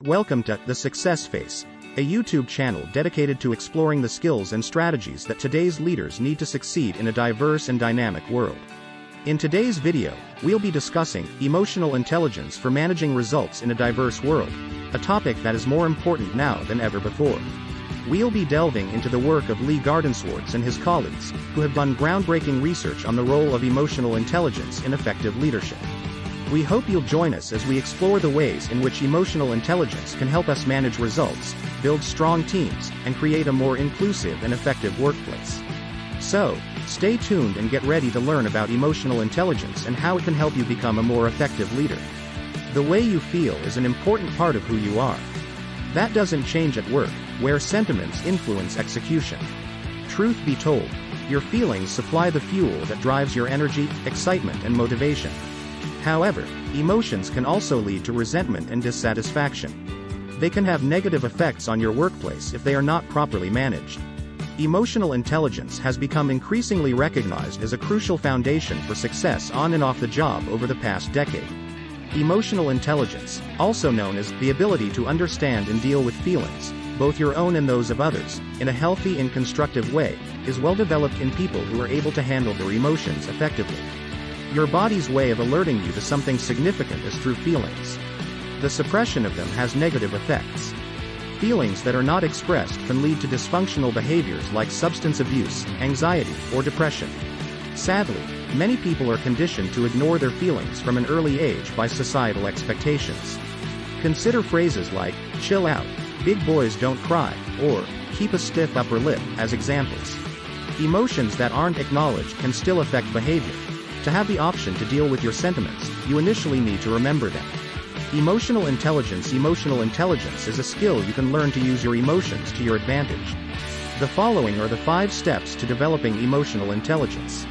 Welcome to The Success Face, a YouTube channel dedicated to exploring the skills and strategies that today's leaders need to succeed in a diverse and dynamic world. In today's video, we'll be discussing emotional intelligence for managing results in a diverse world, a topic that is more important now than ever before. We'll be delving into the work of Lee Gardenswartz and his colleagues, who have done groundbreaking research on the role of emotional intelligence in effective leadership. We hope you'll join us as we explore the ways in which emotional intelligence can help us manage results, build strong teams, and create a more inclusive and effective workplace. So, stay tuned and get ready to learn about emotional intelligence and how it can help you become a more effective leader. The way you feel is an important part of who you are. That doesn't change at work, where sentiments influence execution. Truth be told, your feelings supply the fuel that drives your energy, excitement, and motivation. However, emotions can also lead to resentment and dissatisfaction. They can have negative effects on your workplace if they are not properly managed. Emotional intelligence has become increasingly recognized as a crucial foundation for success on and off the job over the past decade. Emotional intelligence, also known as the ability to understand and deal with feelings, both your own and those of others, in a healthy and constructive way, is well developed in people who are able to handle their emotions effectively. Your body's way of alerting you to something significant is through feelings. The suppression of them has negative effects. Feelings that are not expressed can lead to dysfunctional behaviors like substance abuse, anxiety, or depression. Sadly, many people are conditioned to ignore their feelings from an early age by societal expectations. Consider phrases like, "chill out," "big boys don't cry," or "keep a stiff upper lip" as examples. Emotions that aren't acknowledged can still affect behavior. To have the option to deal with your sentiments, you initially need to remember them. Emotional intelligence is a skill you can learn to use your emotions to your advantage. The following are the 5 steps to developing emotional intelligence.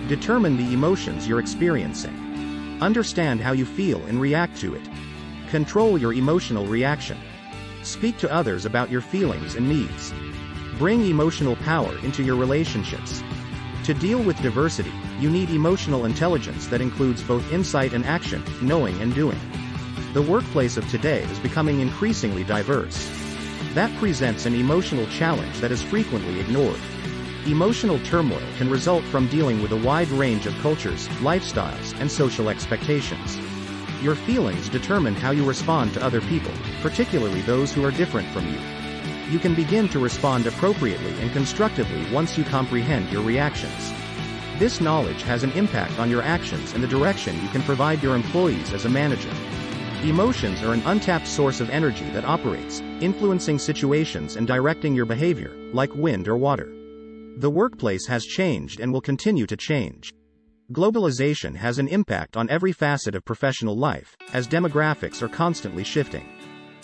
Determine the emotions you're experiencing. Understand how you feel and react to it. Control your emotional reaction. Speak to others about your feelings and needs. Bring emotional power into your relationships. To deal with diversity, you need emotional intelligence that includes both insight and action, knowing and doing. The workplace of today is becoming increasingly diverse. That presents an emotional challenge that is frequently ignored. Emotional turmoil can result from dealing with a wide range of cultures, lifestyles, and social expectations. Your feelings determine how you respond to other people, particularly those who are different from you. You can begin to respond appropriately and constructively once you comprehend your reactions. This knowledge has an impact on your actions and the direction you can provide your employees as a manager. Emotions are an untapped source of energy that operates, influencing situations and directing your behavior, like wind or water. The workplace has changed and will continue to change. Globalization has an impact on every facet of professional life, as demographics are constantly shifting.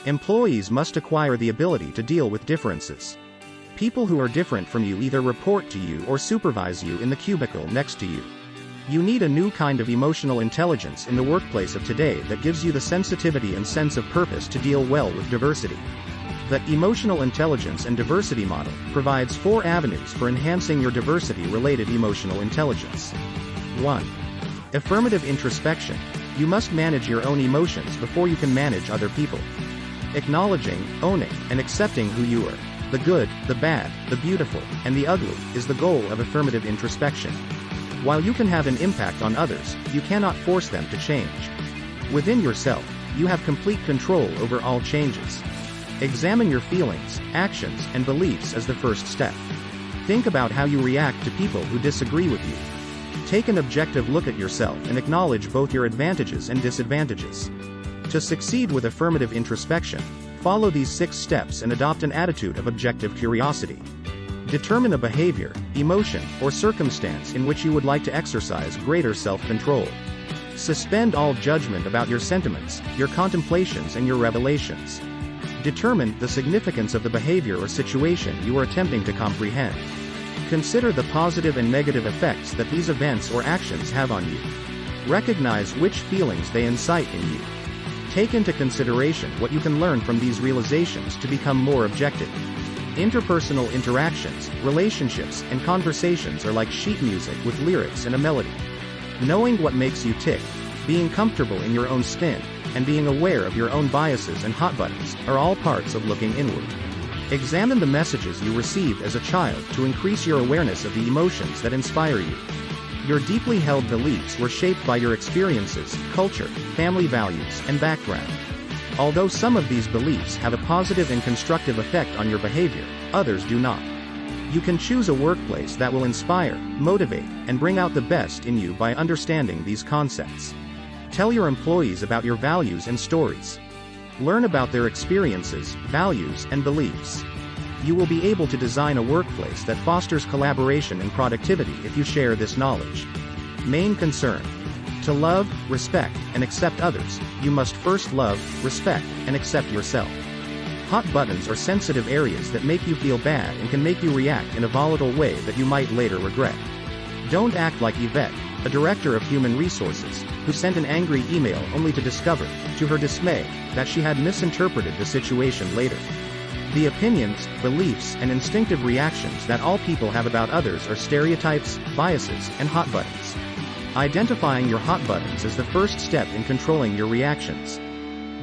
Employees must acquire the ability to deal with differences. People who are different from you either report to you or supervise you in the cubicle next to you. You need a new kind of emotional intelligence in the workplace of today that gives you the sensitivity and sense of purpose to deal well with diversity. The Emotional Intelligence and Diversity Model provides 4 avenues for enhancing your diversity-related emotional intelligence. 1. Affirmative introspection. You must manage your own emotions before you can manage other people. Acknowledging, owning, and accepting who you are, the good, the bad, the beautiful, and the ugly, is the goal of affirmative introspection. While you can have an impact on others, you cannot force them to change. Within yourself, you have complete control over all changes. Examine your feelings, actions, and beliefs as the first step. Think about how you react to people who disagree with you. Take an objective look at yourself and acknowledge both your advantages and disadvantages. To succeed with affirmative introspection, follow these 6 steps and adopt an attitude of objective curiosity. Determine a behavior, emotion, or circumstance in which you would like to exercise greater self-control. Suspend all judgment about your sentiments, your contemplations, and your revelations. Determine the significance of the behavior or situation you are attempting to comprehend. Consider the positive and negative effects that these events or actions have on you. Recognize which feelings they incite in you. Take into consideration what you can learn from these realizations to become more objective. Interpersonal interactions, relationships, and conversations are like sheet music with lyrics and a melody. Knowing what makes you tick, being comfortable in your own skin, and being aware of your own biases and hot buttons, are all parts of looking inward. Examine the messages you received as a child to increase your awareness of the emotions that inspire you. Your deeply held beliefs were shaped by your experiences, culture, family values, and background. Although some of these beliefs have a positive and constructive effect on your behavior, others do not. You can choose a workplace that will inspire, motivate, and bring out the best in you by understanding these concepts. Tell your employees about your values and stories. Learn about their experiences, values, and beliefs. You will be able to design a workplace that fosters collaboration and productivity if you share this knowledge. Main concern: to love, respect, and accept others, you must first love, respect, and accept yourself. Hot buttons are sensitive areas that make you feel bad and can make you react in a volatile way that you might later regret. Don't act like Yvette, a director of human resources, who sent an angry email only to discover, to her dismay, that she had misinterpreted the situation later. The opinions, beliefs, and instinctive reactions that all people have about others are stereotypes, biases, and hot buttons. Identifying your hot buttons is the first step in controlling your reactions.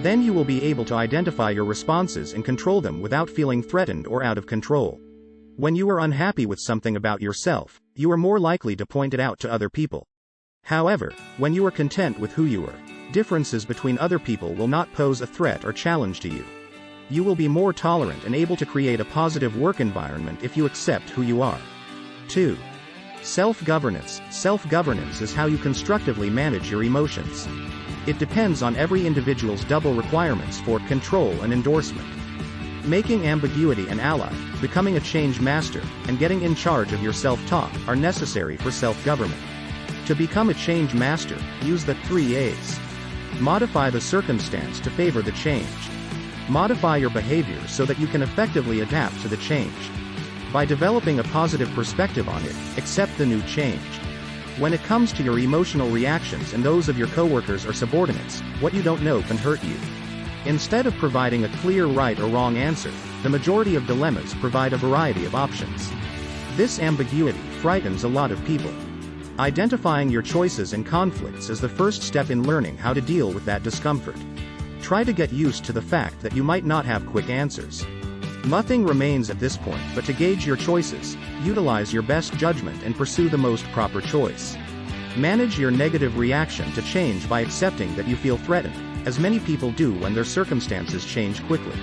Then you will be able to identify your responses and control them without feeling threatened or out of control. When you are unhappy with something about yourself, you are more likely to point it out to other people. However, when you are content with who you are, differences between other people will not pose a threat or challenge to you. You will be more tolerant and able to create a positive work environment if you accept who you are. 2. Self-governance. Self-governance is how you constructively manage your emotions. It depends on every individual's double requirements for control and endorsement. Making ambiguity an ally, becoming a change master, and getting in charge of your self-talk are necessary for self-government. To become a change master, use the 3 A's. Modify the circumstance to favor the change. Modify your behavior so that you can effectively adapt to the change. By developing a positive perspective on it, accept the new change. When it comes to your emotional reactions and those of your coworkers or subordinates, what you don't know can hurt you. Instead of providing a clear right or wrong answer, the majority of dilemmas provide a variety of options. This ambiguity frightens a lot of people. Identifying your choices and conflicts is the first step in learning how to deal with that discomfort. Try to get used to the fact that you might not have quick answers. Nothing remains at this point but to gauge your choices, utilize your best judgment and pursue the most proper choice. Manage your negative reaction to change by accepting that you feel threatened, as many people do when their circumstances change quickly.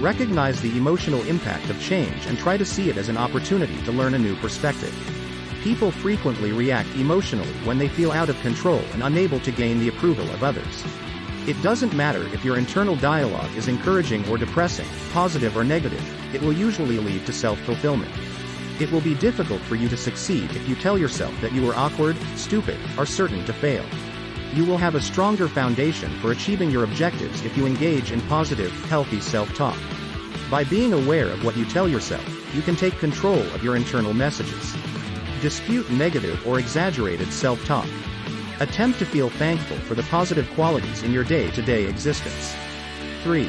Recognize the emotional impact of change and try to see it as an opportunity to learn a new perspective. People frequently react emotionally when they feel out of control and unable to gain the approval of others. It doesn't matter if your internal dialogue is encouraging or depressing, positive or negative, it will usually lead to self-fulfillment. It will be difficult for you to succeed if you tell yourself that you are awkward, stupid, or certain to fail. You will have a stronger foundation for achieving your objectives if you engage in positive, healthy self-talk. By being aware of what you tell yourself, you can take control of your internal messages. Dispute negative or exaggerated self-talk. Attempt to feel thankful for the positive qualities in your day-to-day existence. 3.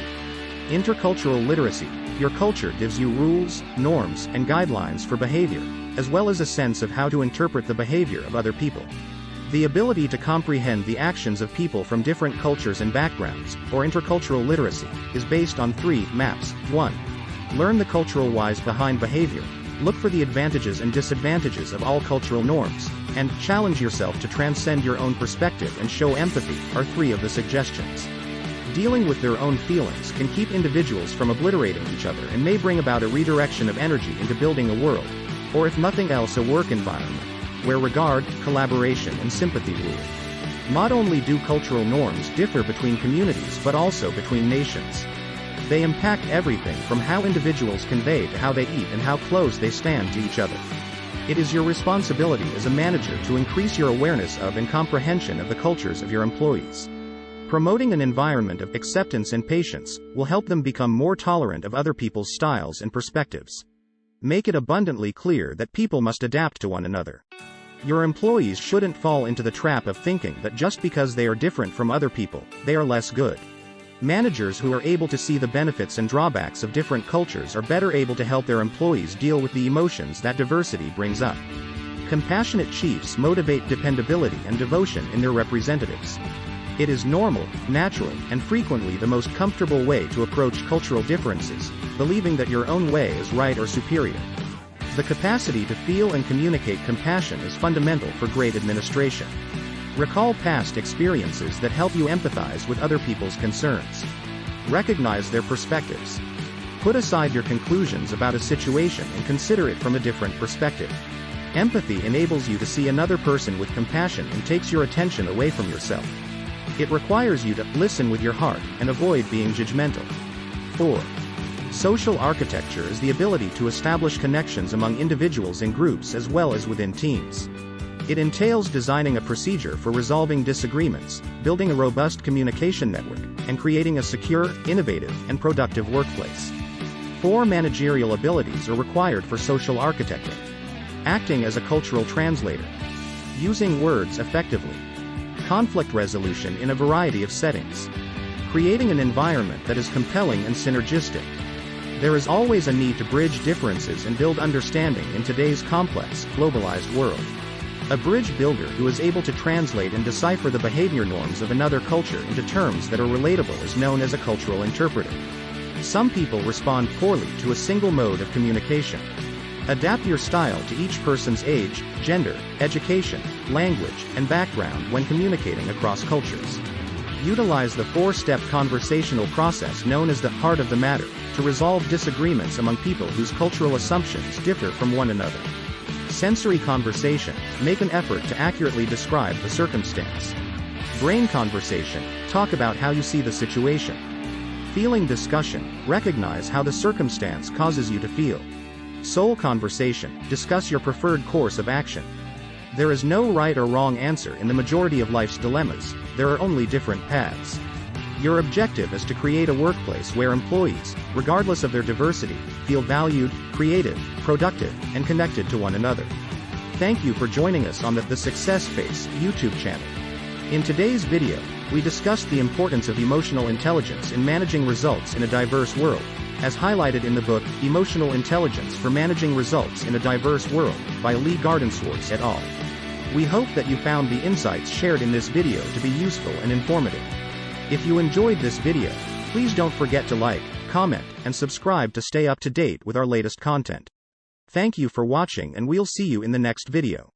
Intercultural literacy. Your culture gives you rules, norms, and guidelines for behavior, as well as a sense of how to interpret the behavior of other people. The ability to comprehend the actions of people from different cultures and backgrounds, or intercultural literacy, is based on 3 maps. 1. Learn the cultural whys behind behavior. Look for the advantages and disadvantages of all cultural norms, and challenge yourself to transcend your own perspective and show empathy, are 3 of the suggestions. Dealing with their own feelings can keep individuals from obliterating each other and may bring about a redirection of energy into building a world, or if nothing else a work environment, where regard, collaboration and sympathy rule. Not only do cultural norms differ between communities but also between nations. They impact everything from how individuals convey to how they eat and how close they stand to each other. It is your responsibility as a manager to increase your awareness of and comprehension of the cultures of your employees. Promoting an environment of acceptance and patience will help them become more tolerant of other people's styles and perspectives. Make it abundantly clear that people must adapt to one another. Your employees shouldn't fall into the trap of thinking that just because they are different from other people, they are less good. Managers who are able to see the benefits and drawbacks of different cultures are better able to help their employees deal with the emotions that diversity brings up. Compassionate chiefs motivate dependability and devotion in their representatives. It is normal, natural, and frequently the most comfortable way to approach cultural differences, believing that your own way is right or superior. The capacity to feel and communicate compassion is fundamental for great administration. Recall past experiences that help you empathize with other people's concerns. Recognize their perspectives. Put aside your conclusions about a situation and consider it from a different perspective. Empathy enables you to see another person with compassion and takes your attention away from yourself. It requires you to listen with your heart and avoid being judgmental. 4. Social architecture is the ability to establish connections among individuals and groups as well as within teams. It entails designing a procedure for resolving disagreements, building a robust communication network, and creating a secure, innovative, and productive workplace. 4 managerial abilities are required for social architecting. Acting as a cultural translator. Using words effectively. Conflict resolution in a variety of settings. Creating an environment that is compelling and synergistic. There is always a need to bridge differences and build understanding in today's complex, globalized world. A bridge builder who is able to translate and decipher the behavior norms of another culture into terms that are relatable is known as a cultural interpreter. Some people respond poorly to a single mode of communication. Adapt your style to each person's age, gender, education, language, and background when communicating across cultures. Utilize the 4-step conversational process known as the heart of the matter to resolve disagreements among people whose cultural assumptions differ from one another. Sensory conversation, make an effort to accurately describe the circumstance. Brain conversation, talk about how you see the situation. Feeling discussion, recognize how the circumstance causes you to feel. Soul conversation, discuss your preferred course of action. There is no right or wrong answer in the majority of life's dilemmas, there are only different paths. Your objective is to create a workplace where employees, regardless of their diversity, feel valued, creative, productive, and connected to one another. Thank you for joining us on the Success Face YouTube channel. In today's video, we discussed the importance of emotional intelligence in managing results in a diverse world, as highlighted in the book, Emotional Intelligence for Managing Results in a Diverse World, by Lee Gardenswartz et al. We hope that you found the insights shared in this video to be useful and informative. If you enjoyed this video, please don't forget to like, comment, and subscribe to stay up to date with our latest content. Thank you for watching and we'll see you in the next video.